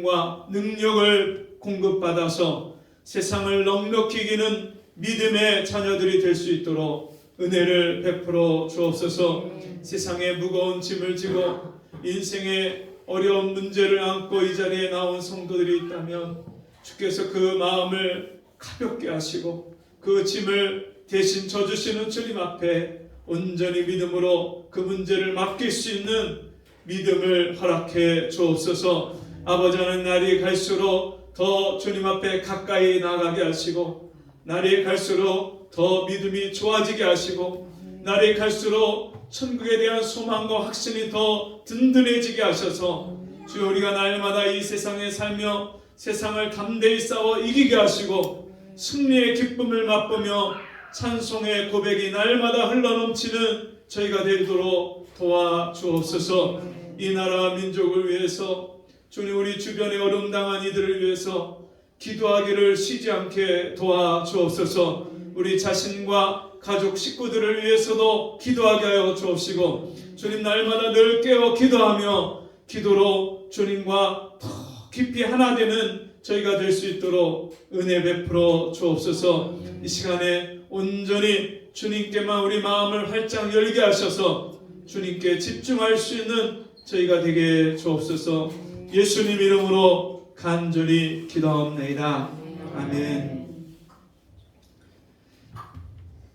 힘과 능력을 공급받아서 세상을 넉넉히 이기는 믿음의 자녀들이 될 수 있도록 은혜를 베풀어 주옵소서. 세상의 무거운 짐을 지고 인생의 어려운 문제를 안고 이 자리에 나온 성도들이 있다면 주께서 그 마음을 가볍게 하시고 그 짐을 대신 져주시는 주님 앞에 온전히 믿음으로 그 문제를 맡길 수 있는 믿음을 허락해 주옵소서. 아버지, 하는 날이 갈수록 더 주님 앞에 가까이 나가게 하시고, 날이 갈수록 더 믿음이 좋아지게 하시고, 날이 갈수록 천국에 대한 소망과 확신이 더 든든해지게 하셔서 주여, 우리가 날마다 이 세상에 살며 세상을 담대히 싸워 이기게 하시고 승리의 기쁨을 맛보며 찬송의 고백이 날마다 흘러넘치는 저희가 되도록 도와주옵소서. 이 나라 민족을 위해서, 주님, 우리 주변에 어려움 당한 이들을 위해서 기도하기를 쉬지 않게 도와주옵소서. 우리 자신과 가족 식구들을 위해서도 기도하게 하여 주옵시고, 주님, 날마다 늘 깨어 기도하며 기도로 주님과 더 깊이 하나 되는 저희가 될 수 있도록 은혜 베풀어 주옵소서. 이 시간에 온전히 주님께만 우리 마음을 활짝 열게 하셔서 주님께 집중할 수 있는 저희가 되게 주옵소서. 예수님 이름으로 간절히 기도합니다. 아멘.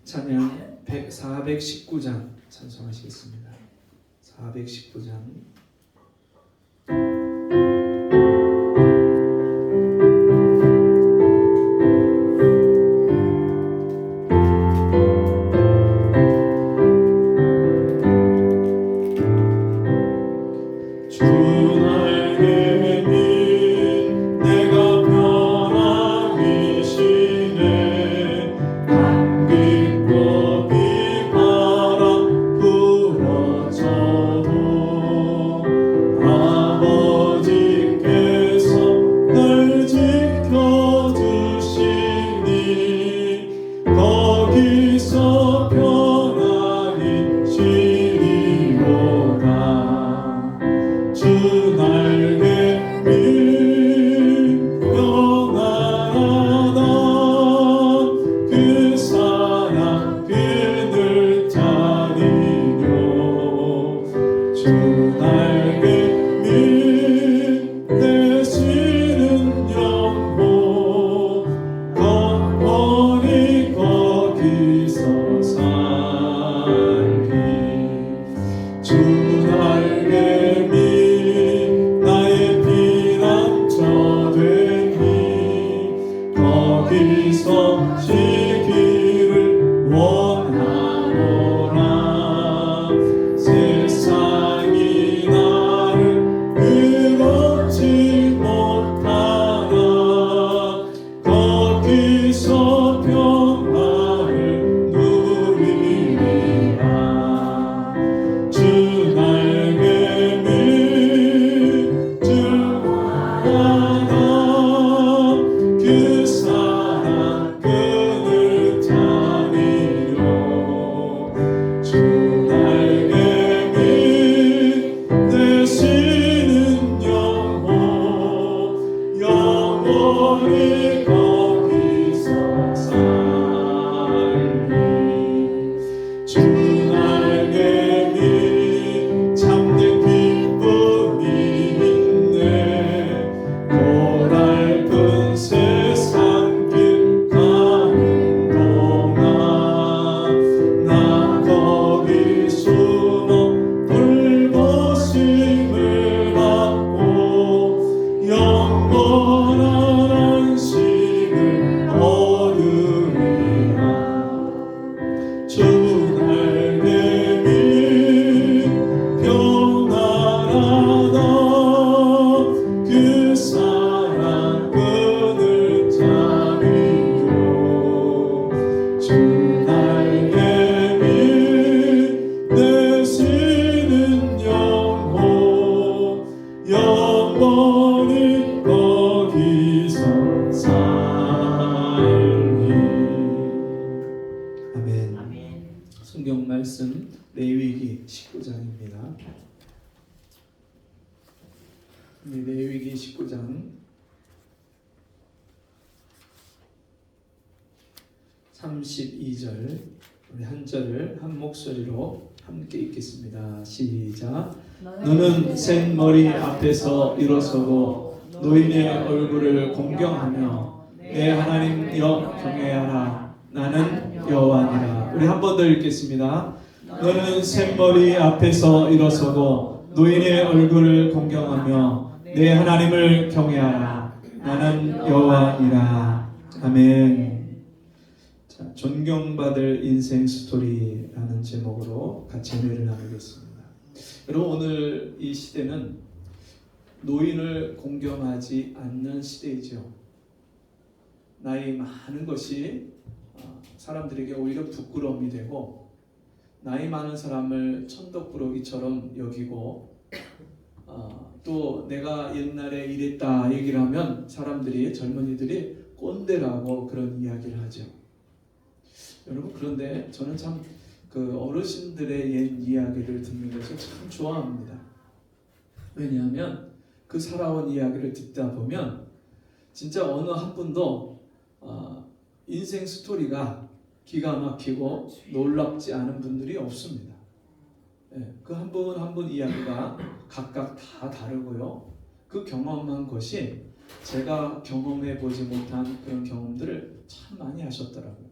찬양 419장 찬송하시겠습니다. 419장. 영원한 레위기 19장 32절 우리 한 절을 한 목소리로 함께 읽겠습니다. 시작. 너는 센 머리 앞에서 일어서고 노인의 얼굴을 공경하며 내 하나님 경외하라. 나는 여호와니라. 우리 한 번 더 읽겠습니다. 너는 센 머리 앞에서 일어서고 노인의 얼굴을 공경하며 내 하나님을 경외하라. 나는 여호와니라. 아멘. 자, 존경받을 인생 스토리라는 제목으로 같이 은혜를 나누겠습니다. 여러분, 오늘 이 시대는 노인을 공경하지 않는 시대이죠. 나이 많은 것이 사람들에게 오히려 부끄러움이 되고, 나이 많은 사람을 천덕꾸러기처럼 여기고, 또 내가 옛날에 이랬다 얘기를 하면 사람들이, 젊은이들이 꼰대라고 그런 이야기를 하죠. 여러분, 그런데 저는 참 그 어르신들의 옛 이야기를 듣는 것을 참 좋아합니다. 왜냐하면 그 살아온 이야기를 듣다 보면 진짜 어느 한 분도 인생 스토리가 기가 막히고 놀랍지 않은 분들이 없습니다. 그 한 분 한 분 이야기가 각각 다 다르고요. 그 경험한 것이 제가 경험해 보지 못한 그런 경험들을 참 많이 하셨더라고요.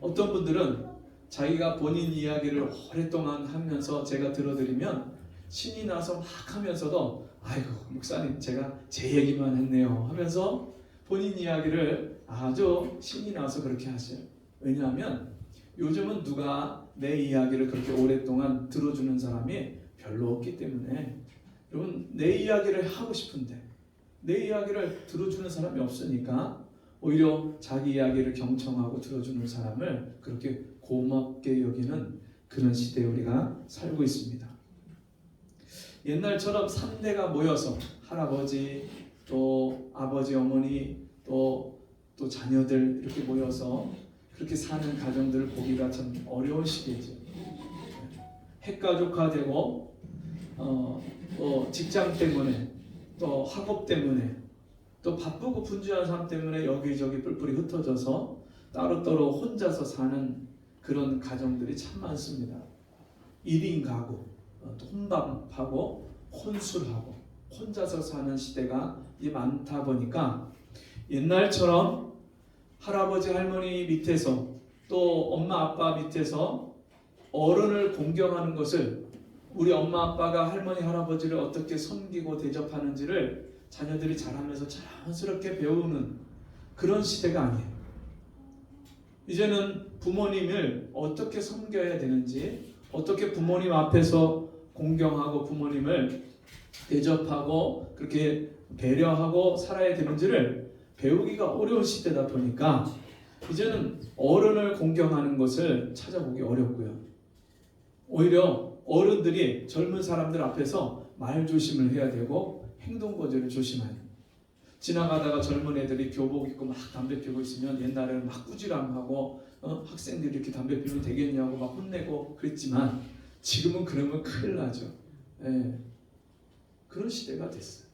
어떤 분들은 자기가 본인 이야기를 오랫동안 하면서 제가 들어드리면 신이 나서 막 하면서도 아이고 목사님 제가 제 얘기만 했네요 하면서 본인 이야기를 아주 신이 나서 그렇게 하세요. 왜냐하면 요즘은 누가 내 이야기를 그렇게 오랫동안 들어주는 사람이 별로 없기 때문에, 여러분, 내 이야기를 하고 싶은데 내 이야기를 들어주는 사람이 없으니까 오히려 자기 이야기를 경청하고 들어주는 사람을 그렇게 고맙게 여기는 그런 시대에 우리가 살고 있습니다. 옛날처럼 3대가 모여서 할아버지, 또 아버지, 어머니, 또 자녀들 이렇게 모여서 그렇게 사는 가정들을 보기가 참 어려운 시기죠. 핵가족화되고 또 직장 때문에, 또 학업 때문에, 또 바쁘고 분주한 삶 때문에 여기저기 뿔뿔이 흩어져서 따로따로 혼자서 사는 그런 가정들이 참 많습니다. 1인 가구, 또 혼밥하고 혼술하고 혼자서 사는 시대가 이제 많다 보니까 옛날처럼 할아버지 할머니 밑에서 또 엄마 아빠 밑에서 어른을 공경하는 것을, 우리 엄마 아빠가 할머니 할아버지를 어떻게 섬기고 대접하는지를 자녀들이 자라면서 자연스럽게 배우는 그런 시대가 아니에요. 이제는 부모님을 어떻게 섬겨야 되는지, 어떻게 부모님 앞에서 공경하고 부모님을 대접하고 그렇게 배려하고 살아야 되는지를 배우기가 어려운 시대다 보니까 이제는 어른을 공경하는 것을 찾아보기 어렵고요. 오히려 어른들이 젊은 사람들 앞에서 말 조심을 해야 되고 행동 거절을 조심해야 돼요. 지나가다가 젊은 애들이 교복 입고 막 담배 피우고 있으면 옛날에는 막 꾸지람하고 학생들이 이렇게 담배 피우면 되겠냐고 막 혼내고 그랬지만 지금은 그러면 큰일 나죠. 그런 시대가 됐어요.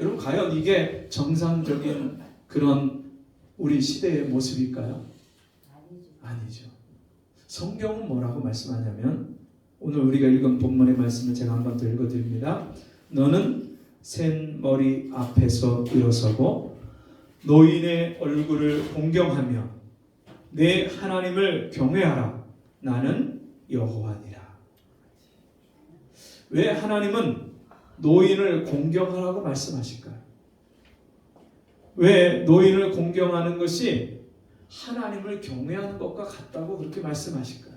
여러분, 과연 이게 정상적인 그런 우리 시대의 모습일까요? 아니죠. 성경은 뭐라고 말씀하냐면, 오늘 우리가 읽은 본문의 말씀을 제가 한 번 더 읽어드립니다. 너는 센 머리 앞에서 일어서고 노인의 얼굴을 공경하며 내 하나님을 경외하라. 나는 여호와니라. 왜 하나님은 노인을 공경하라고 말씀하실까요? 왜 노인을 공경하는 것이 하나님을 경외하는 것과 같다고 그렇게 말씀하실까요?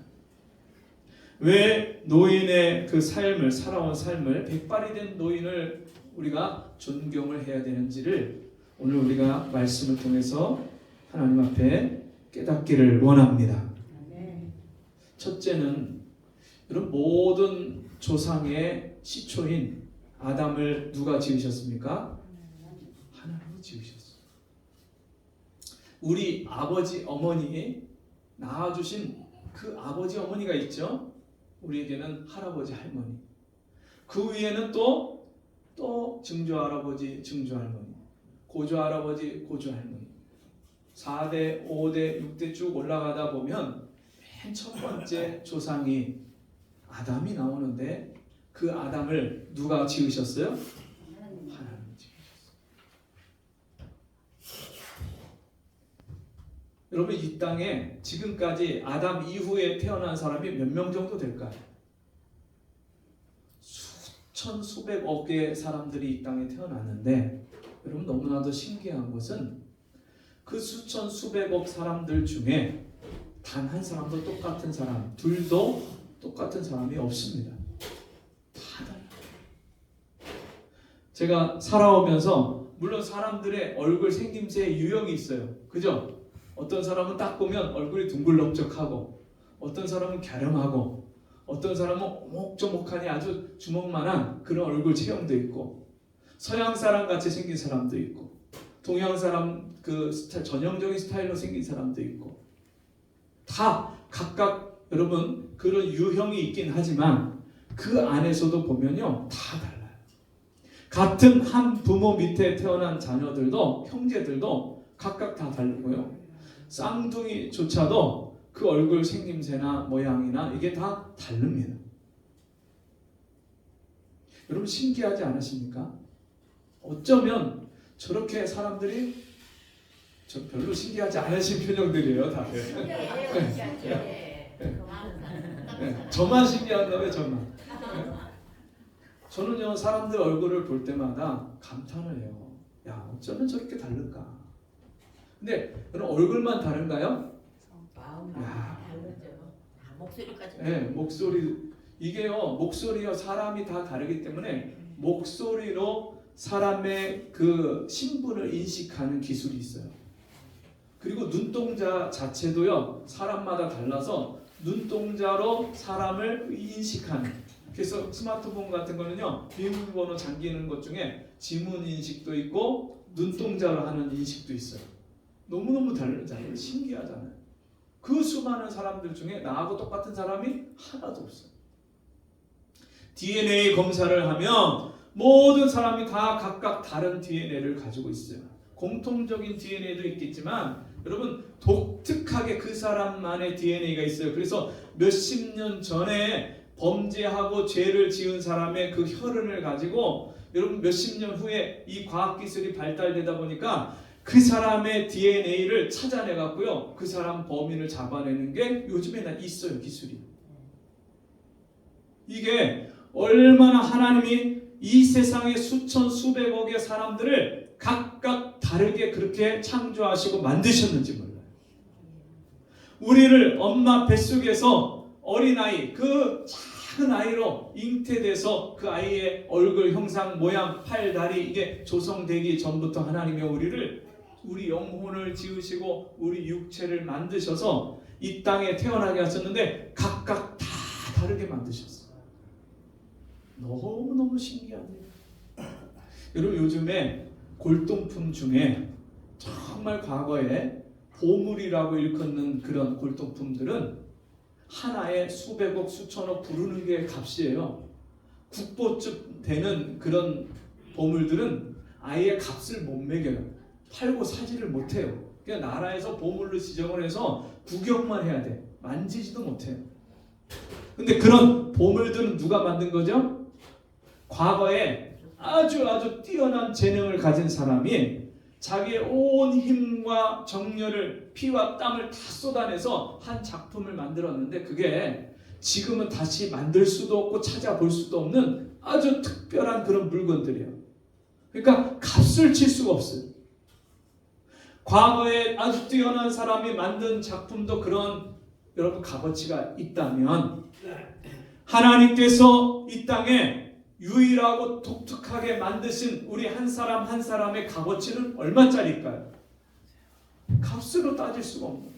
왜 노인의 그 삶을, 살아온 삶을, 백발이 된 노인을 우리가 존경을 해야 되는지를 오늘 우리가 말씀을 통해서 하나님 앞에 깨닫기를 원합니다. 첫째는, 여러분, 모든 조상의 시초인 아담을 누가 지으셨습니까? 하나님이 지으셨어요. 우리 아버지 어머니 낳아주신 그 아버지 어머니가 있죠. 우리에게는 할아버지 할머니. 그 위에는 또 증조 할아버지, 증조 할머니, 고조 할아버지, 고조 할머니, 4대, 5대, 6대 쭉 올라가다 보면 맨 첫 번째 조상이 아담이 나오는데 그 아담을 누가 지으셨어요? 하나님이 지으셨어요. 여러분, 이 땅에 지금까지 아담 이후에 태어난 사람이 몇 명 정도 될까요? 수천 수백억 개의 사람들이 이 땅에 태어났는데, 여러분 너무나도 신기한 것은 그 수천 수백억 사람들 중에 단 한 사람도 똑같은 사람, 둘도 똑같은 사람이 없습니다. 다 달라요. 제가 살아오면서 물론 사람들의 얼굴 생김새에 유형이 있어요. 그죠? 어떤 사람은 딱 보면 얼굴이 둥글럭적하고, 어떤 사람은 갸름하고, 어떤 사람은 오목조목하니 아주 주먹만한 그런 얼굴 체형도 있고, 서양 사람 같이 생긴 사람도 있고, 동양 사람 그 전형적인 스타일로 생긴 사람도 있고, 다 각각 여러분 그런 유형이 있긴 하지만 그 안에서도 보면요 다 달라요. 같은 한 부모 밑에 태어난 자녀들도, 형제들도 각각 다 다르고요. 쌍둥이조차도 그 얼굴 생김새나 모양이나 이게 다 다릅니다. 여러분 신기하지 않으십니까? 어쩌면 저렇게 사람들이 별로 신기하지 않으신 표정들이에요, 다들. 저만 신기한가 왜 저만? 저는요 사람들 얼굴을 볼 때마다 감탄을 해요. 야, 어쩌면 저렇게 다를까? 근데 그럼 얼굴만 다른가요? 마음이 다르죠. 목소리까지. 네, 목소리. 이게요 목소리요 사람이 다 다르기 때문에 목소리로 사람의 그 신분을 인식하는 기술이 있어요. 그리고 눈동자 자체도요 사람마다 달라서 눈동자로 사람을 인식하는, 그래서 스마트폰 같은 거는요 비밀번호 잠기는 것 중에 지문 인식도 있고 눈동자로 하는 인식도 있어요. 너무너무 다르잖아요. 신기하잖아요. 그 수많은 사람들 중에 나하고 똑같은 사람이 하나도 없어요. DNA 검사를 하면 모든 사람이 다 각각 다른 DNA를 가지고 있어요. 공통적인 DNA도 있겠지만 여러분 독특하게 그 사람만의 DNA가 있어요. 그래서 몇십 년 전에 범죄하고 죄를 지은 사람의 그 혈흔을 가지고 여러분 몇십 년 후에 이 과학기술이 발달되다 보니까 그 사람의 DNA를 찾아내 갖고요 그 사람 범인을 잡아내는 게 요즘에는 있어요. 기술이. 이게 얼마나 하나님이 이 세상의 수천 수백억의 사람들을 각각 다르게 그렇게 창조하시고 만드셨는지 몰라요. 우리를 엄마 뱃속에서 어린아이, 그 작은 아이로 잉태돼서 그 아이의 얼굴 형상, 모양, 팔, 다리 이게 조성되기 전부터 하나님이 우리 영혼을 지으시고 우리 육체를 만드셔서 이 땅에 태어나게 하셨는데 각각 다 다르게 만드셨어요. 너무너무 신기합니다. 여러분 요즘에 골동품 중에 정말 과거에 보물이라고 일컫는 그런 골동품들은 하나에 수백억 수천억 부르는 게 값이에요. 국보급 되는 그런 보물들은 아예 값을 못 매겨요. 팔고 사지를 못해요. 그냥 나라에서 보물로 지정을 해서 구경만 해야 돼. 만지지도 못해요. 근데 그런 보물들은 누가 만든 거죠? 과거에 아주 뛰어난 재능을 가진 사람이 자기의 온 힘과 정열을 피와 땀을 다 쏟아내서 한 작품을 만들었는데 그게 지금은 다시 만들 수도 없고 찾아볼 수도 없는 아주 특별한 그런 물건들이에요. 그러니까 값을 칠 수가 없어요. 과거에 아주 뛰어난 사람이 만든 작품도 그런 여러분 값어치가 있다면 하나님께서 이 땅에 유일하고 독특하게 만드신 우리 한 사람 한 사람의 값어치는 얼마짜리일까요? 값으로 따질 수가 없는 거예요.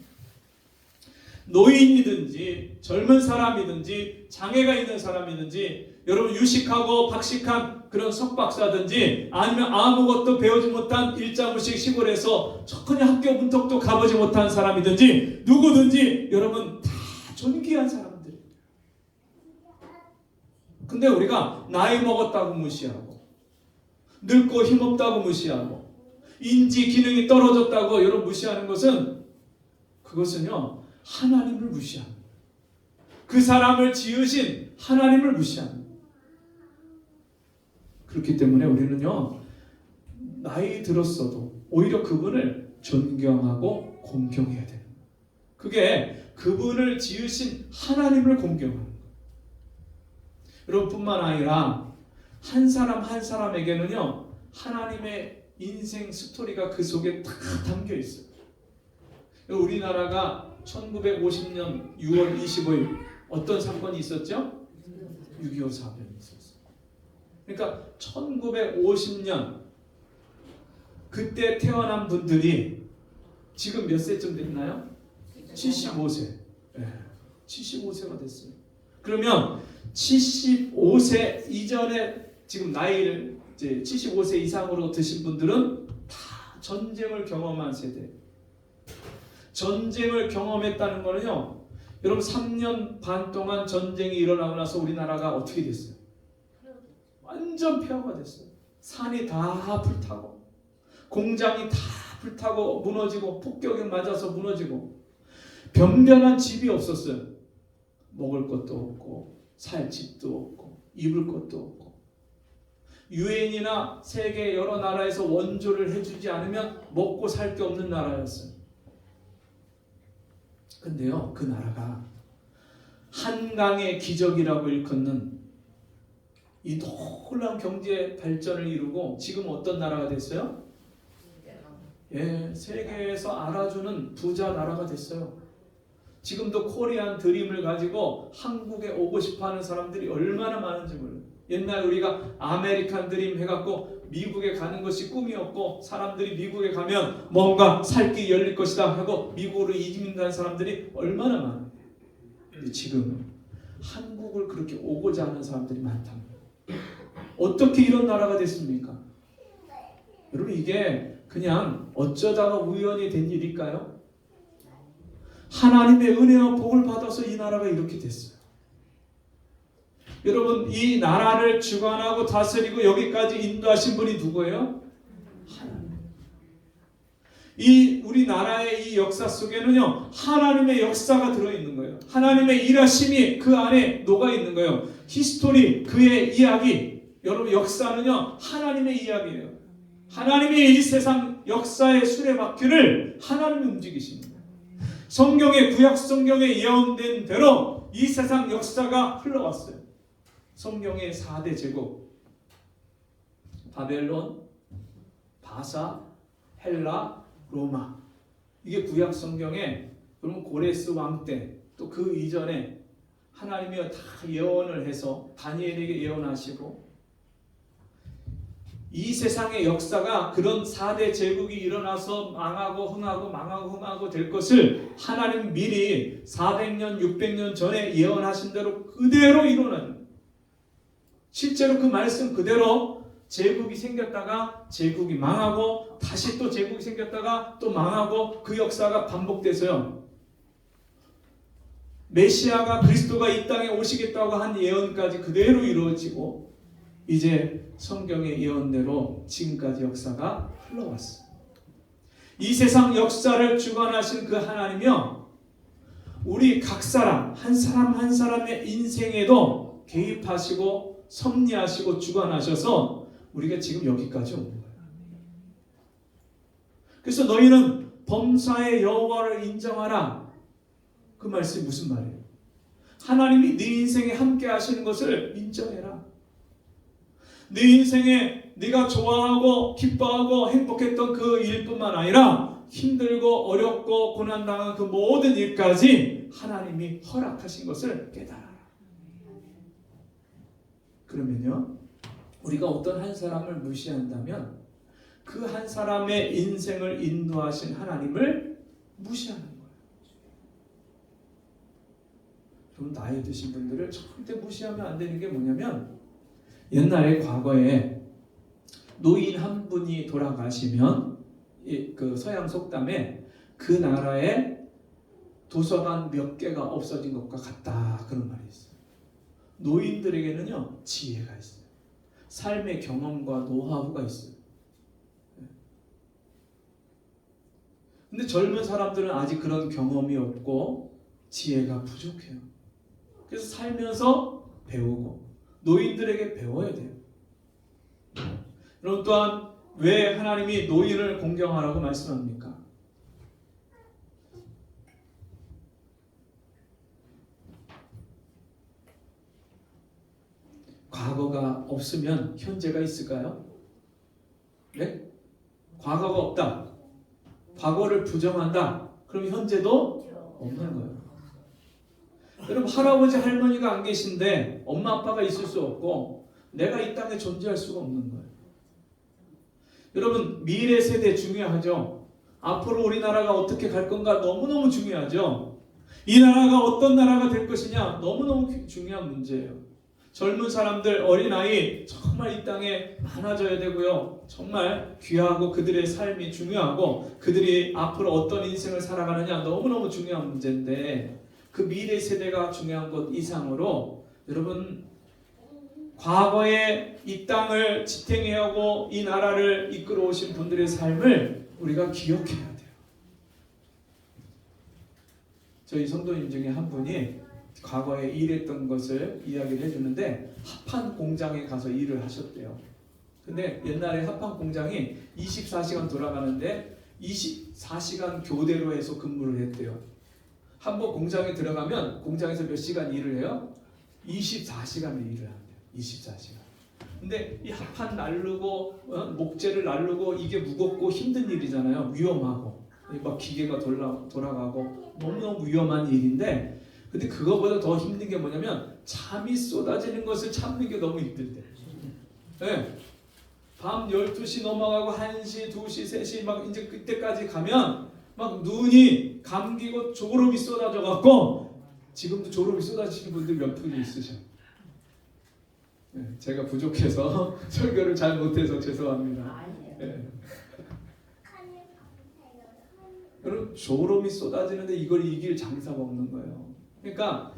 노인이든지 젊은 사람이든지 장애가 있는 사람이든지 여러분 유식하고 박식한 그런 석박사든지 아니면 아무것도 배우지 못한 일자무식 시골에서 천히 학교 문턱도 가보지 못한 사람이든지 누구든지 여러분 다 존귀한 사람들. 근데 우리가 나이 먹었다고 무시하고 늙고 힘없다고 무시하고 인지 기능이 떨어졌다고 여러분 무시하는 것은 그것은요 하나님을 무시하는 거예요. 그 사람을 지으신 하나님을 무시하는 거예요. 그렇기 때문에 우리는요 나이 들었어도 오히려 그분을 존경하고 공경해야 돼요. 그게 그분을 지으신 하나님을 공경하는 거예요. 여러분뿐만 아니라 한 사람 한 사람에게는요 하나님의 인생 스토리가 그 속에 다 담겨 있어요. 우리나라가 1950년 6월 25일 어떤 사건이 있었죠? 6.25 사변이 있었어요. 그러니까 1950년 그때 태어난 분들이 지금 몇 세쯤 됐나요? 75세. 네, 75세가 됐어요. 그러면 75세 이전에 지금 나이를 이제 75세 이상으로 드신 분들은 다 전쟁을 경험한 세대. 전쟁을 경험했다는 거는요. 여러분 3년 반 동안 전쟁이 일어나고 나서 우리나라가 어떻게 됐어요? 완전 폐허가 됐어요. 산이 다 불타고 공장이 다 불타고 무너지고 폭격에 맞아서 무너지고 변변한 집이 없었어요. 먹을 것도 없고 살 집도 없고 입을 것도 없고 유엔이나 세계 여러 나라에서 원조를 해주지 않으면 먹고 살 게 없는 나라였어요. 근데요 그 나라가 한강의 기적이라고 일컫는 이 놀라운 경제 발전을 이루고 지금 어떤 나라가 됐어요? 예, 세계에서 알아주는 부자 나라가 됐어요. 지금도 코리안 드림을 가지고 한국에 오고 싶어하는 사람들이 얼마나 많은지 몰라요. 옛날 우리가 아메리칸 드림 해갖고 미국에 가는 것이 꿈이었고 사람들이 미국에 가면 뭔가 살 길이 열릴 것이다 하고 미국으로 이민 간 사람들이 얼마나 많아요. 근데 지금 한국을 그렇게 오고자 하는 사람들이 많답니다. 어떻게 이런 나라가 됐습니까? 여러분 이게 그냥 어쩌다가 우연히 된 일일까요? 하나님의 은혜와 복을 받아서 이 나라가 이렇게 됐어요. 여러분 이 나라를 주관하고 다스리고 여기까지 인도하신 분이 누구예요? 하나님. 이 우리나라의 이 역사 속에는요 하나님의 역사가 들어있는 거예요. 하나님의 일하심이 그 안에 녹아있는 거예요. 히스토리 그의 이야기. 여러분 역사는요 하나님의 이야기예요. 하나님이 이 세상 역사의 수레바퀴를 하나님이 움직이십니다. 성경의 구약 성경에 예언된 대로 이 세상 역사가 흘러왔어요. 성경의 4대 제국 바벨론, 바사, 헬라, 로마 이게 구약 성경에 그러면 고레스 왕 때 또 그 이전에 하나님이 다 예언을 해서 다니엘에게 예언하시고 이 세상의 역사가 그런 4대 제국이 일어나서 망하고 흥하고 망하고 흥하고 될 것을 하나님 미리 400년 600년 전에 예언하신 대로 그대로 일어나요. 실제로 그 말씀 그대로 제국이 생겼다가 제국이 망하고 다시 또 제국이 생겼다가 또 망하고 그 역사가 반복돼서요. 메시아가 그리스도가 이 땅에 오시겠다고 한 예언까지 그대로 이루어지고 이제 성경의 예언대로 지금까지 역사가 흘러왔어요. 이 세상 역사를 주관하신 그 하나님이요 우리 각 사람 한 사람 한 사람의 인생에도 개입하시고 섭리하시고 주관하셔서 우리가 지금 여기까지 온 거예요. 그래서 너희는 범사의 여호와를 인정하라. 그 말씀이 무슨 말이에요? 하나님이 네 인생에 함께 하시는 것을 인정해라. 네 인생에 네가 좋아하고 기뻐하고 행복했던 그 일뿐만 아니라 힘들고 어렵고 고난당한 그 모든 일까지 하나님이 허락하신 것을 깨달아라. 그러면요 우리가 어떤 한 사람을 무시한다면 그 한 사람의 인생을 인도하신 하나님을 무시하는 거예요. 좀 나이 드신 분들을 절대 무시하면 안 되는 게 뭐냐면 옛날에 과거에 노인 한 분이 돌아가시면 그 서양 속담에 그 나라에 도서관 몇 개가 없어진 것과 같다 그런 말이 있어요. 노인들에게는요 지혜가 있어요. 삶의 경험과 노하우가 있어요. 근데 젊은 사람들은 아직 그런 경험이 없고 지혜가 부족해요. 그래서 살면서 배우고 노인들에게 배워야 돼요. 여러분 또한 왜 하나님이 노인을 공경하라고 말씀합니까? 과거가 없으면 현재가 있을까요? 네? 과거가 없다. 과거를 부정한다. 그럼 현재도 없는 거예요. 여러분 할아버지 할머니가 안 계신데 엄마 아빠가 있을 수 없고 내가 이 땅에 존재할 수가 없는 거예요. 여러분 미래 세대 중요하죠. 앞으로 우리나라가 어떻게 갈 건가 너무너무 중요하죠. 이 나라가 어떤 나라가 될 것이냐 너무너무 중요한 문제예요. 젊은 사람들 어린아이 정말 이 땅에 많아져야 되고요. 정말 귀하고 그들의 삶이 중요하고 그들이 앞으로 어떤 인생을 살아가느냐 너무너무 중요한 문제인데 그 미래 세대가 중요한 것 이상으로 여러분 과거에 이 땅을 지탱해오고 이 나라를 이끌어 오신 분들의 삶을 우리가 기억해야 돼요. 저희 성도님 중에 한 분이 과거에 일했던 것을 이야기를 해주는데 합판 공장에 가서 일을 하셨대요. 근데 옛날에 합판 공장이 24시간 돌아가는데 24시간 교대로 해서 근무를 했대요. 한번 공장에 들어가면 공장에서 몇 시간 일을 해요? 24시간을 일을 한대요. 24시간. 근데 이 합판 날르고 목재를 날르고 이게 무겁고 힘든 일이잖아요. 위험하고 막 기계가 돌아가고 너무너무 위험한 일인데 근데 그거보다 더 힘든 게 뭐냐면 잠이 쏟아지는 것을 참는 게 너무 힘들대. 네. 밤 12시 넘어가고 1시, 2시, 3시 막 이제 그때까지 가면 막 눈이 감기고 졸음이 쏟아져 갖고 지금도 졸음이 쏟아지는 분들 몇 분이 있으셔. 네. 제가 부족해서 설교를 잘 못해서 죄송합니다. 네. 여러분 졸음이 쏟아지는데 이걸 이길 장사가 없는 거예요. 그러니까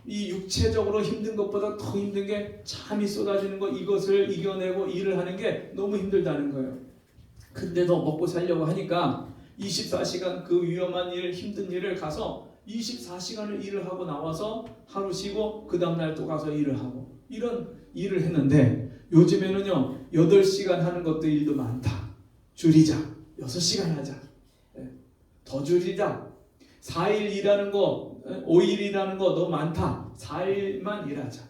이 육체적으로 힘든 것보다 더 힘든 게 잠이 쏟아지는 거 이것을 이겨내고 일을 하는 게 너무 힘들다는 거예요. 근데도 먹고 살려고 하니까 24시간 그 위험한 일 힘든 일을 가서 24시간을 일을 하고 나와서 하루 쉬고 그 다음날 또 가서 일을 하고 이런 일을 했는데 요즘에는요 8시간 하는 것도 일도 많다. 줄이자. 6시간 하자. 더 줄이자. 4일 일하는 거 5일 일하는 거 너무 많다. 4일만 일하자.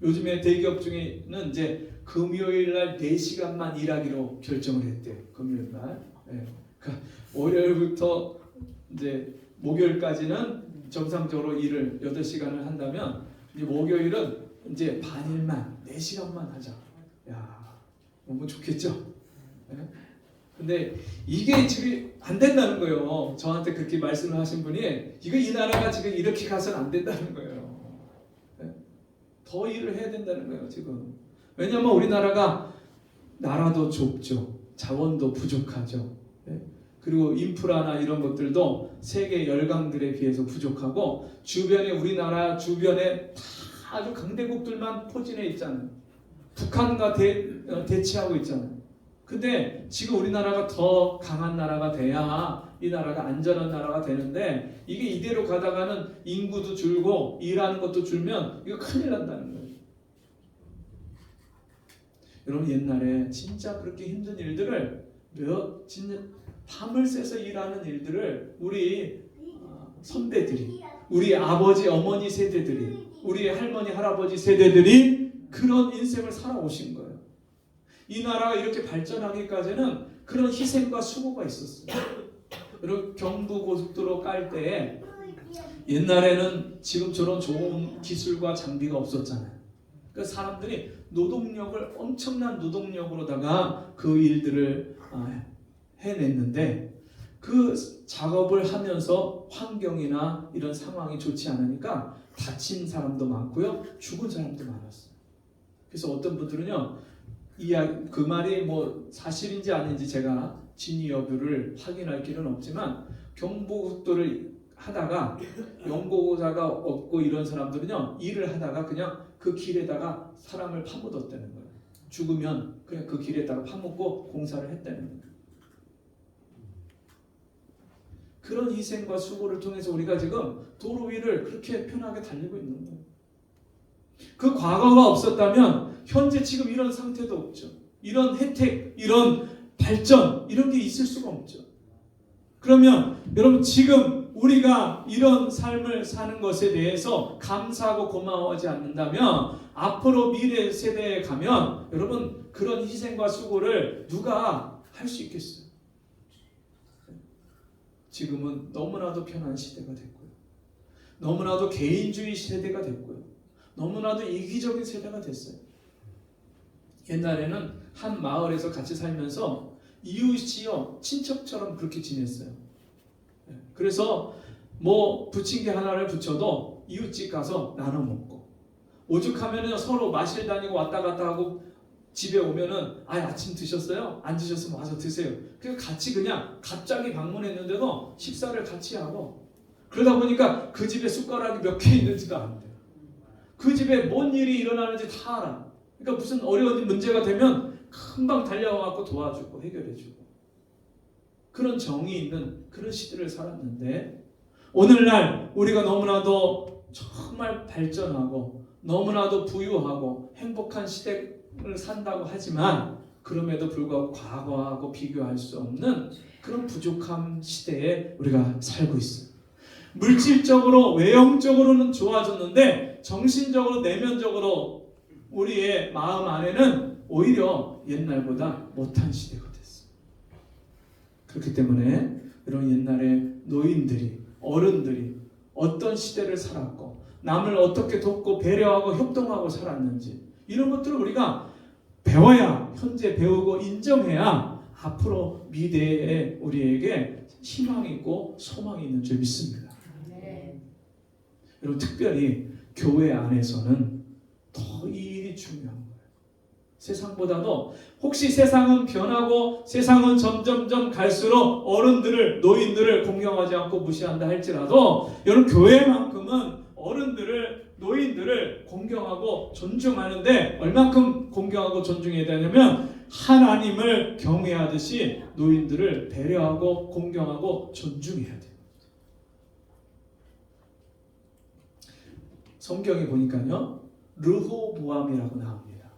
요즘에 대기업 중에는 이제 금요일 날 4시간만 일하기로 결정을 했대요. 금요일 날. 네. 그러니까 월요일부터 이제 목요일까지는 정상적으로 일을 8시간을 한다면 이제 목요일은 이제 반일만 4시간만 하자. 야, 너무 좋겠죠? 네? 근데 이게 지금 안 된다는 거예요. 저한테 그렇게 말씀을 하신 분이 이 나라가 지금 이렇게 가서는 안 된다는 거예요. 네? 더 일을 해야 된다는 거예요. 지금. 왜냐하면 우리나라가 나라도 좁죠. 자원도 부족하죠. 네? 그리고 인프라나 이런 것들도 세계 열강들에 비해서 부족하고 주변에 우리나라 주변에 다 아주 강대국들만 포진해 있잖아요. 북한과 대치하고 있잖아요. 근데 지금 우리나라가 더 강한 나라가 돼야 이 나라가 안전한 나라가 되는데 이게 이대로 가다가는 인구도 줄고 일하는 것도 줄면 이거 큰일 난다는 거예요. 여러분 옛날에 진짜 그렇게 힘든 일들을 진짜 밤을 새서 일하는 일들을 우리 선배들이 우리 아버지 어머니 세대들이 우리 할머니 할아버지 세대들이 그런 인생을 살아오신 거예요. 이 나라가 이렇게 발전하기까지는 그런 희생과 수고가 있었어요. 그리고 경부고속도로 깔 때에 옛날에는 지금처럼 좋은 기술과 장비가 없었잖아요. 그러니까 사람들이 노동력을 엄청난 노동력으로다가 그 일들을 해냈는데 그 작업을 하면서 환경이나 이런 상황이 좋지 않으니까 다친 사람도 많고요. 죽은 사람도 많았어요. 그래서 어떤 분들은요. 그 말이 뭐 사실인지 아닌지 제가 진위 여부를 확인할 길은 없지만 경부고속도를 하다가 연고자가 없고 이런 사람들은요 일을 하다가 그냥 그 길에다가 사람을 파묻었다는 거예요. 죽으면 그냥 그 길에다가 파묻고 공사를 했다는 거예요. 그런 희생과 수고를 통해서 우리가 지금 도로 위를 그렇게 편하게 달리고 있는 거예요. 그 과거가 없었다면 현재 지금 이런 상태도 없죠. 이런 혜택, 이런 발전, 이런 게 있을 수가 없죠. 그러면 여러분 지금 우리가 이런 삶을 사는 것에 대해서 감사하고 고마워하지 않는다면 앞으로 미래 세대에 가면 여러분 그런 희생과 수고를 누가 할 수 있겠어요? 지금은 너무나도 편한 시대가 됐고요. 너무나도 개인주의 세대가 됐고요. 너무나도 이기적인 세대가 됐어요. 옛날에는 한 마을에서 같이 살면서 이웃이요 친척처럼 그렇게 지냈어요. 그래서 뭐 부침개 하나를 부쳐도 이웃집 가서 나눠 먹고, 오죽하면은 서로 마실 다니고 왔다 갔다 하고 집에 오면은 아침 드셨어요? 안 드셨으면 와서 드세요. 그래서 같이 그냥 갑자기 방문했는데도 식사를 같이 하고, 그러다 보니까 그 집에 숟가락이 몇 개 있는지도 안 돼요. 그 집에 뭔 일이 일어나는지 다 알아. 그러니까 무슨 어려운 문제가 되면 금방 달려와서 도와주고 해결해주고, 그런 정이 있는 그런 시대를 살았는데, 오늘날 우리가 너무나도 정말 발전하고 너무나도 부유하고 행복한 시대를 산다고 하지만 그럼에도 불구하고 과거하고 비교할 수 없는 그런 부족한 시대에 우리가 살고 있어요. 물질적으로 외형적으로는 좋아졌는데 정신적으로 내면적으로 우리의 마음 안에는 오히려 옛날보다 못한 시대가 됐어요. 그렇기 때문에 이런 옛날에 노인들이, 어른들이 어떤 시대를 살았고 남을 어떻게 돕고 배려하고 협동하고 살았는지, 이런 것들을 우리가 배워야, 현재 배우고 인정해야 앞으로 미래에 우리에게 희망이 있고 소망이 있는 줄 믿습니다. 네. 여러분 특별히 교회 안에서는 더 이 일이 중요한 거예요. 세상보다도, 혹시 세상은 변하고 세상은 점점점 갈수록 어른들을, 노인들을 공경하지 않고 무시한다 할지라도 여러분 교회만큼은 어른들을, 노인들을 공경하고 존중하는데 얼만큼 공경하고 존중해야 되냐면 하나님을 경외하듯이 노인들을 배려하고 공경하고 존중해야 돼요. 성경에 보니까요 르호보암이라고 나옵니다.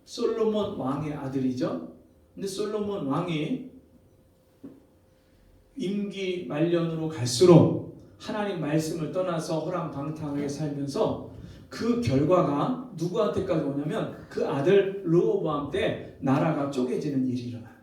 솔로몬 왕의 아들이죠. 근데 솔로몬 왕이 임기 말년으로 갈수록 하나님 말씀을 떠나서 허랑방탕하게 살면서 그 결과가 누구한테까지 오냐면 그 아들 르호보암 때 나라가 쪼개지는 일이 일어나요.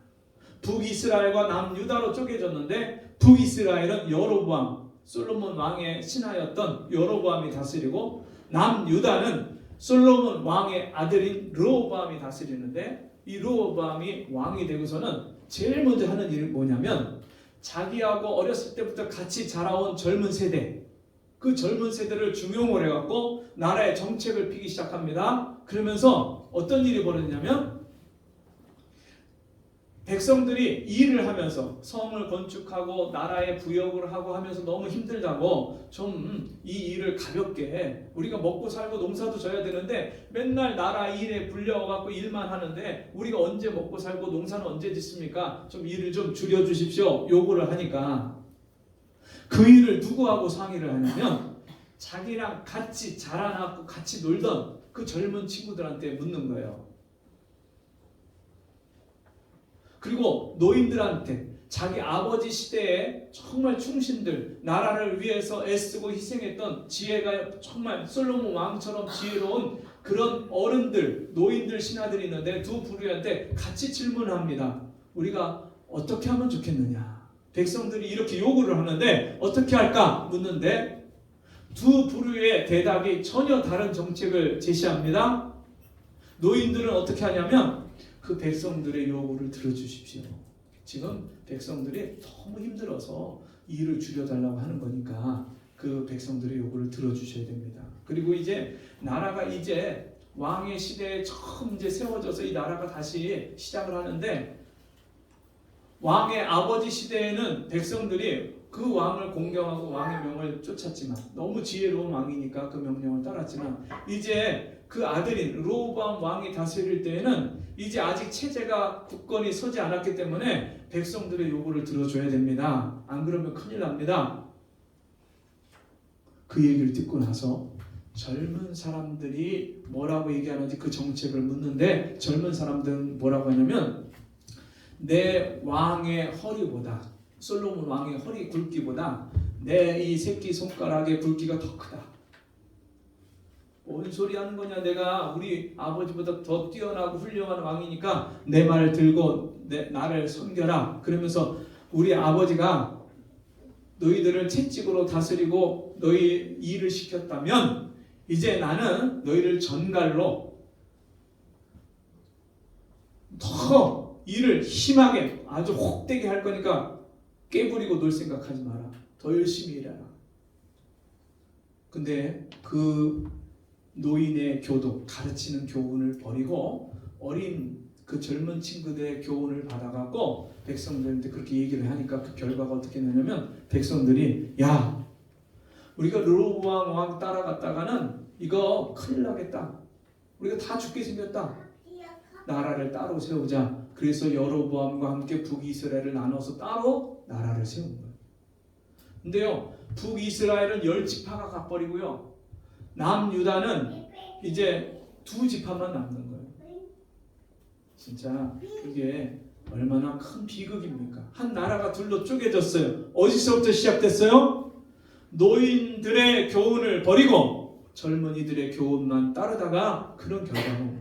북이스라엘과 남유다로 쪼개졌는데 북이스라엘은 여로보암, 솔로몬 왕의 신하였던 여로보암이 다스리고, 남유다는 솔로몬 왕의 아들인 르호보암이 다스리는데, 이 르호보암이 왕이 되고서는 제일 먼저 하는 일이 뭐냐면 자기하고 어렸을 때부터 같이 자라온 젊은 세대, 그 젊은 세대를 중용을 해갖고 나라의 정책을 피기 시작합니다. 그러면서 어떤 일이 벌어지냐면 백성들이 일을 하면서 성을 건축하고 나라에 부역을 하고 하면서 너무 힘들다고 좀 이 일을 가볍게, 우리가 먹고 살고 농사도 져야 되는데 맨날 나라 일에 불려갖고 일만 하는데 우리가 언제 먹고 살고 농사는 언제 짓습니까? 좀 일을 좀 줄여주십시오 요구를 하니까 그 일을 누구하고 상의를 하냐면 자기랑 같이 자라났고 같이 놀던 그 젊은 친구들한테 묻는 거예요. 그리고 노인들한테, 자기 아버지 시대에 정말 충신들, 나라를 위해서 애쓰고 희생했던 지혜가 정말 솔로몬 왕처럼 지혜로운 그런 어른들, 노인들, 신하들이 있는데 두 부류한테 같이 질문합니다. 우리가 어떻게 하면 좋겠느냐? 백성들이 이렇게 요구를 하는데 어떻게 할까? 묻는데 두 부류의 대답이 전혀 다른 정책을 제시합니다. 노인들은 어떻게 하냐면 그 백성들의 요구를 들어주십시오. 지금 백성들이 너무 힘들어서 일을 줄여달라고 하는 거니까 그 백성들의 요구를 들어주셔야 됩니다. 그리고 이제 나라가 이제 왕의 시대에 처음 이제 세워져서 이 나라가 다시 시작을 하는데, 왕의 아버지 시대에는 백성들이 그 왕을 공경하고 왕의 명을 쫓았지만 너무 지혜로운 왕이니까 그 명령을 따랐지만 이제 그 아들인 르호보암 왕이 다스릴 때에는 이제 아직 체제가 굳건히 서지 않았기 때문에 백성들의 요구를 들어줘야 됩니다. 안 그러면 큰일 납니다. 그 얘기를 듣고 나서 젊은 사람들이 뭐라고 얘기하는지 그 정책을 묻는데 젊은 사람들은 뭐라고 하냐면 내 왕의 허리보다 솔로몬 왕의 허리 굵기보다 내 이 새끼 손가락의 굵기가 더 크다. 뭔 소리 하는 거냐. 내가 우리 아버지보다 더 뛰어나고 훌륭한 왕이니까 내 말을 들고 나를 섬겨라. 그러면서 우리 아버지가 너희들을 채찍으로 다스리고 너희 일을 시켰다면 이제 나는 너희를 전갈로 더 일을 심하게 아주 혹되게 할 거니까 깨부리고 놀 생각하지 마라. 더 열심히 일해라. 근데 그 노인의 교도, 가르치는 교훈을 버리고 어린 그 젊은 친구들의 교훈을 받아갖고 백성들한테 그렇게 얘기를 하니까 그 결과가 어떻게 되냐면 백성들이 야 우리가 르호보암 왕 따라갔다가는 이거 큰일 나겠다. 우리가 다 죽게 생겼다. 나라를 따로 세우자. 그래서 여로보암과 함께 북이스라엘을 나눠서 따로 나라를 세운 거예요. 근데요 북이스라엘은 10지파가 가버리고요 남유다는 이제 2지파만 남는 거예요. 진짜 그게 얼마나 큰 비극입니까? 한 나라가 둘로 쪼개졌어요. 어디서부터 시작됐어요? 노인들의 교훈을 버리고 젊은이들의 교훈만 따르다가 그런 결과로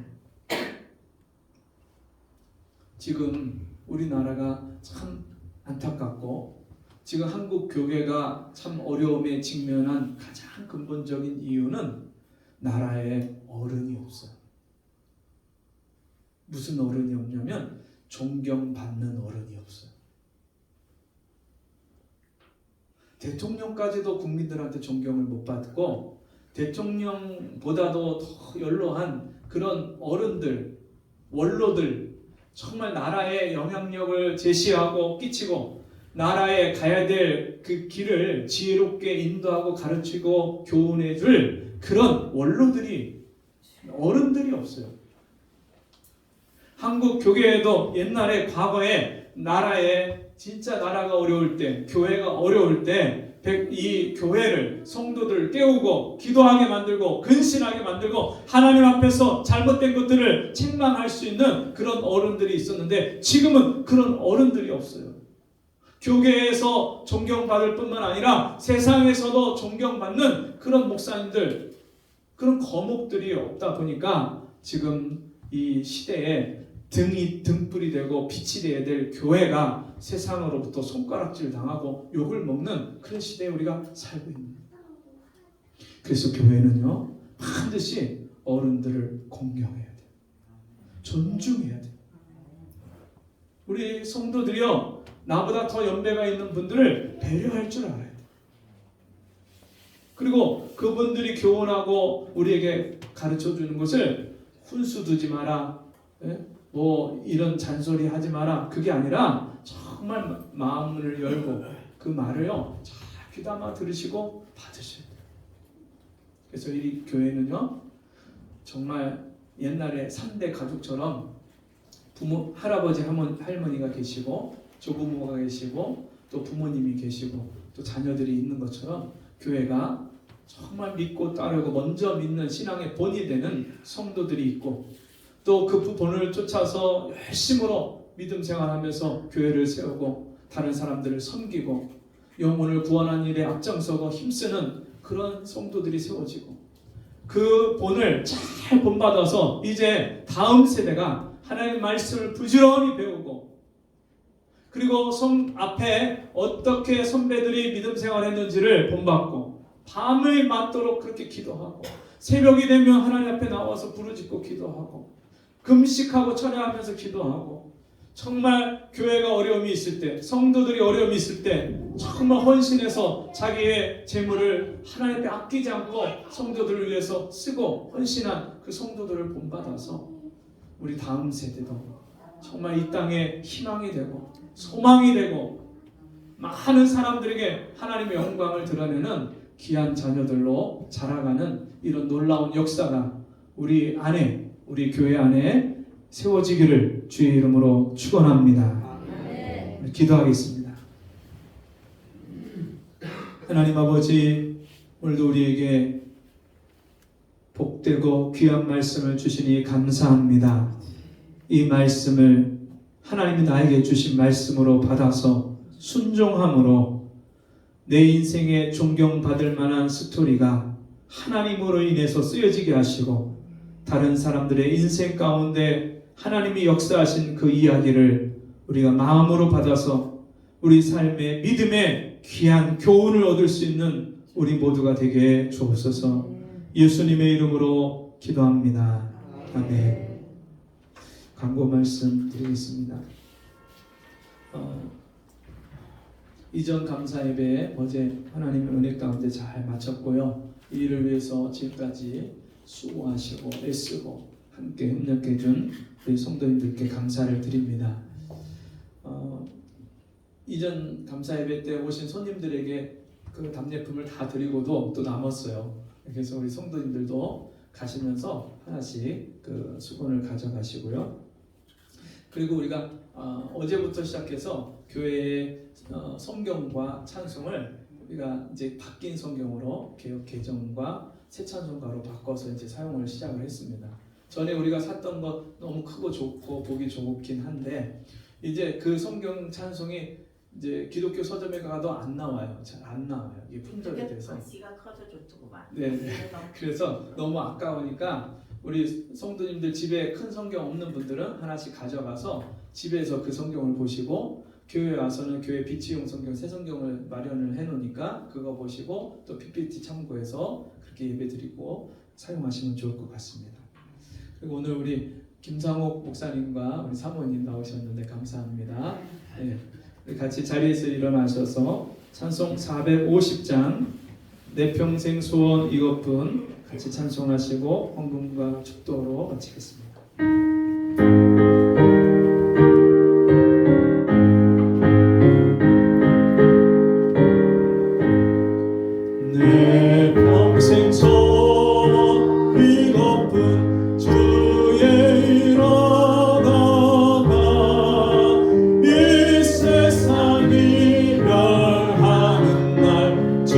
지금 우리나라가 참 안타깝고 지금 한국 교회가 참 어려움에 직면한 가장 근본적인 이유는 나라에 어른이 없어요. 무슨 어른이 없냐면 존경받는 어른이 없어요. 대통령까지도 국민들한테 존경을 못 받고 대통령보다도 더 연로한 그런 어른들, 원로들 정말 나라에 영향력을 제시하고 끼치고 나라에 가야 될 그 길을 지혜롭게 인도하고 가르치고 교훈해 줄 그런 원로들이 어른들이 없어요. 한국 교회에도 옛날에 과거에 나라에 진짜 나라가 어려울 때 교회가 어려울 때 이 교회를 성도들을 깨우고 기도하게 만들고 근신하게 만들고 하나님 앞에서 잘못된 것들을 책망할 수 있는 그런 어른들이 있었는데 지금은 그런 어른들이 없어요. 교계에서 존경받을 뿐만 아니라 세상에서도 존경받는 그런 목사님들 그런 거목들이 없다 보니까 지금 이 시대에 등불이 되고 빛이 되어야 될 교회가 세상으로부터 손가락질 당하고 욕을 먹는 그런 시대에 우리가 살고 있는 거예요. 그래서 교회는요 반드시 어른들을 공경해야 돼요. 존중해야 돼요. 우리 성도들이요 나보다 더 연배가 있는 분들을 배려할 줄 알아야 돼요. 그리고 그분들이 교훈하고 우리에게 가르쳐주는 것을 훈수 두지 마라. 뭐 이런 잔소리 하지 마라. 그게 아니라 정말 마음을 열고 그 말을요 잘 귀담아 들으시고 받으셔야 돼요. 그래서 이 교회는요 정말 옛날에 3대 가족처럼 부모, 할아버지, 할머니가 계시고 조부모가 계시고 또 부모님이 계시고 또 자녀들이 있는 것처럼 교회가 정말 믿고 따르고 먼저 믿는 신앙의 본이 되는 성도들이 있고 또 그 본을 쫓아서 열심으로 믿음 생활하면서 교회를 세우고 다른 사람들을 섬기고 영혼을 구원하는 일에 앞장서고 힘쓰는 그런 성도들이 세워지고 그 본을 잘 본받아서 이제 다음 세대가 하나님의 말씀을 부지런히 배우고 그리고 성 앞에 어떻게 선배들이 믿음 생활했는지를 본받고 밤을 맞도록 그렇게 기도하고 새벽이 되면 하나님 앞에 나와서 부르짖고 기도하고 금식하고 철야하면서 기도하고 정말 교회가 어려움이 있을 때 성도들이 어려움이 있을 때 정말 헌신해서 자기의 재물을 하나님 앞에 아끼지 않고 성도들을 위해서 쓰고 헌신한 그 성도들을 본받아서 우리 다음 세대도 정말 이 땅에 희망이 되고 소망이 되고 많은 사람들에게 하나님의 영광을 드러내는 귀한 자녀들로 자라가는 이런 놀라운 역사가 우리 안에, 우리 교회 안에 세워지기를 주의 이름으로 축원합니다. 기도하겠습니다. 하나님 아버지, 오늘도 우리에게 복되고 귀한 말씀을 주시니 감사합니다. 이 말씀을 하나님이 나에게 주신 말씀으로 받아서 순종함으로 내 인생에 존경받을 만한 스토리가 하나님으로 인해서 쓰여지게 하시고 다른 사람들의 인생 가운데 하나님이 역사하신 그 이야기를 우리가 마음으로 받아서 우리 삶의 믿음의 귀한 교훈을 얻을 수 있는 우리 모두가 되게 주옵소서. 예수님의 이름으로 기도합니다. 아멘. 광고 말씀 드리겠습니다. 이전 감사 예배 어제 하나님의 은혜 가운데 잘 마쳤고요. 이 일을 위해서 지금까지 수고하시고 애쓰고 함께 협력해 준 우리 성도님들께 감사를 드립니다. 이전 감사 예배 때 오신 손님들에게 그 답례품을 다 드리고도 또 남았어요. 그래서 우리 성도님들도 가시면서 하나씩 그 수건을 가져가시고요. 그리고 우리가 어제부터 시작해서 교회의 성경과 찬송을 우리가 이제 바뀐 성경으로 개역 개정과 새 찬송가로 바꿔서 이제 사용을 시작을 했습니다. 전에 우리가 샀던 것 너무 크고 좋고 보기 좋긴 한데 이제 그 성경 찬송이 이제 기독교 서점에 가도 안 나와요. 잘 안 나와요. 이게 품절이 돼서. 시가 커서 좋더구만. 네. 그래서 너무 아까우니까 우리 성도님들 집에 큰 성경 없는 분들은 하나씩 가져가서 집에서 그 성경을 보시고 교회 와서는 교회 비치용 성경 새 성경을 마련을 해놓으니까 그거 보시고 또 PPT 참고해서 그렇게 예배드리고 사용하시면 좋을 것 같습니다. 그리고 오늘 우리 김상옥 목사님과 우리 사모님 나오셨는데 감사합니다. 네. 같이 자리에서 일어나셔서 찬송 450장 내 평생 소원 이것뿐 같이 찬송하시고 헌금과 축도로 마치겠습니다. 내 평생 소원 이것뿐 주의 일어나가 이 세상이 멸하는 날 주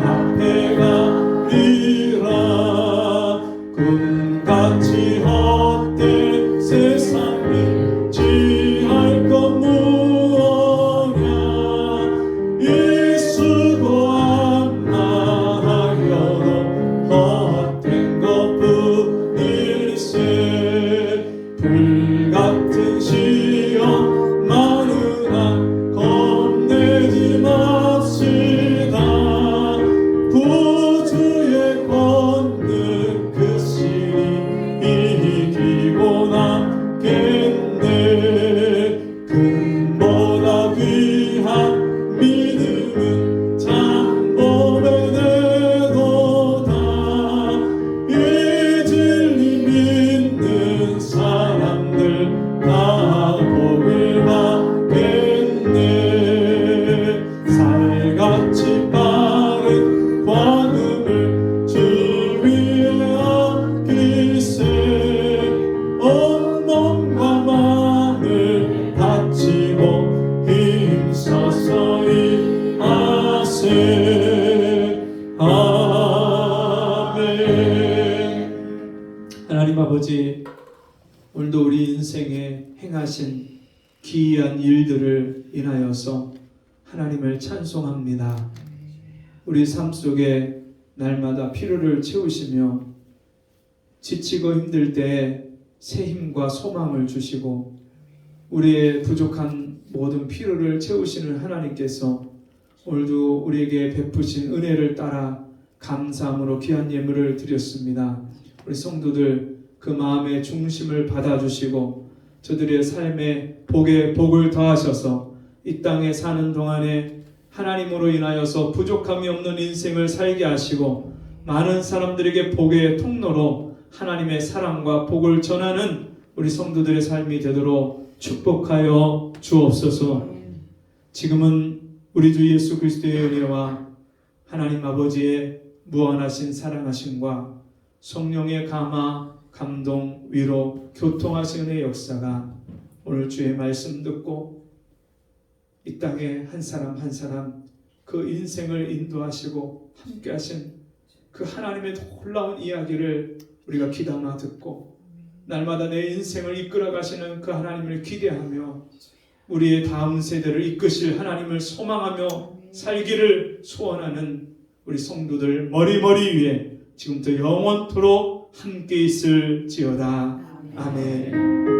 앞에 가리라. 꿈같이 헛된 세상을 지할 것 무엇냐. 이 수고함나 하여도 헛된 것뿐일세. 불같은 시험 많으나 겁내지 맙시다. 구주의 권능 그 신이 이기고 남겠네. 금보다 귀한 믿음은 장법에 내도다. 이 진리 믿는 사람들 다 복을 받겠네. 살같이 빠른 관음을 주 위에 아끼세. 온몸과 마음을 바치고 힘써서 일하세. 아멘. 하나님 아버지, 오늘도 우리 인생에 행하신 기이한 일들을 인하여서 하나님을 찬송합니다. 우리 삶 속에 날마다 필요를 채우시며 지치고 힘들 때 새 힘과 소망을 주시고 우리의 부족한 모든 필요를 채우시는 하나님께서 오늘도 우리에게 베푸신 은혜를 따라 감사함으로 귀한 예물을 드렸습니다. 우리 성도들 그 마음의 중심을 받아주시고 저들의 삶에 복에 복을 더하셔서 이 땅에 사는 동안에 하나님으로 인하여서 부족함이 없는 인생을 살게 하시고 많은 사람들에게 복의 통로로 하나님의 사랑과 복을 전하는 우리 성도들의 삶이 되도록 축복하여 주옵소서. 지금은 우리 주 예수 그리스도의 은혜와 하나님 아버지의 무한하신 사랑하심과 성령의 감화, 감동, 위로, 교통하시는 역사가 오늘 주의 말씀 듣고 이 땅에 한 사람 한 사람 그 인생을 인도하시고 함께 하신 그 하나님의 놀라운 이야기를 우리가 귀담아 듣고 날마다 내 인생을 이끌어 가시는 그 하나님을 기대하며 우리의 다음 세대를 이끄실 하나님을 소망하며 살기를 소원하는 우리 성도들 머리머리 위에 지금부터 영원토록 함께 있을지어다. 아멘.